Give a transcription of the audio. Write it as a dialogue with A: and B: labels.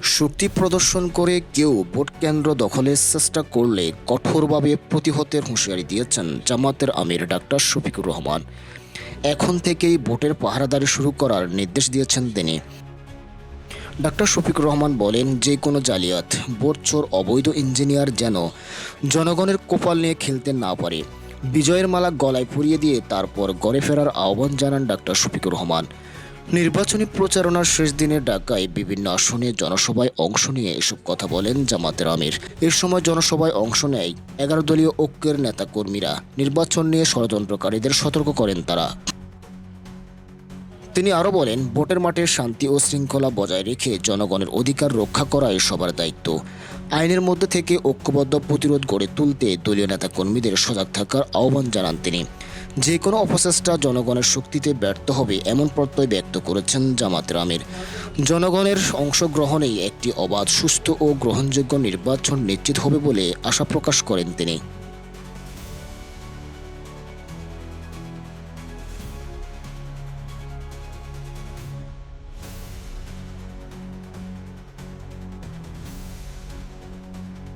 A: শক্তি প্রদর্শন করে কেউ ভোট কেন্দ্র দখলের চেষ্টা করলে কঠোরভাবে প্রতিহতের হুঁশিয়ারি দিয়েছেন জামাতের আমির ডাক্তার শফিকুর রহমান। এখন থেকেই ভোটের পাহারাদারি শুরু করার নির্দেশ দিয়েছেন তিনি। ডাক্তার শফিকুর রহমান বলেন, যে কোনো জালিয়াত, ভোট চোর, অবৈধ ইঞ্জিনিয়ার যেন জনগণের কপাল নিয়ে খেলতে না পারে। বিজয়ের মালা গলায় পরিয়ে দিয়ে তারপর ঘরে ফেরার আহ্বান জানান ডাক্তার শফিকুর রহমান। নির্বাচনী প্রচারণার শেষ দিনে ঢাকায় বিভিন্ন আসনে জনসভায় অংশ নিয়ে এসব কথা বলেন জামাতের আমির। এর সময় জনসভায় অংশ নেয় 11 দলীয় ঐক্যের নেতাকর্মীরা। নির্বাচন নিয়ে ষড়যন্ত্রকারীদের সতর্ক করেন তারা। তিনি আরও বলেন, ভোটের মাঠে শান্তি ও শৃঙ্খলা বজায় রেখে জনগণের অধিকার রক্ষা করাই সবার দায়িত্ব। আইনের মধ্যে থেকে ঐক্যবদ্ধ প্রতিরোধ গড়ে তুলতে দলীয় নেতাকর্মীদের সজাগ থাকার আহ্বান জানান তিনি। যে কোনো অপচেষ্টা জনগণের শক্তিতে ব্যর্থ হবে এমন প্রত্যয় ব্যক্ত করেছেন জামাতের আমির। জনগণের অংশগ্রহণেই একটি অবাধ, সুস্থ ও গ্রহণযোগ্য নির্বাচন নিশ্চিত হবে বলে আশা প্রকাশ করেন তিনি।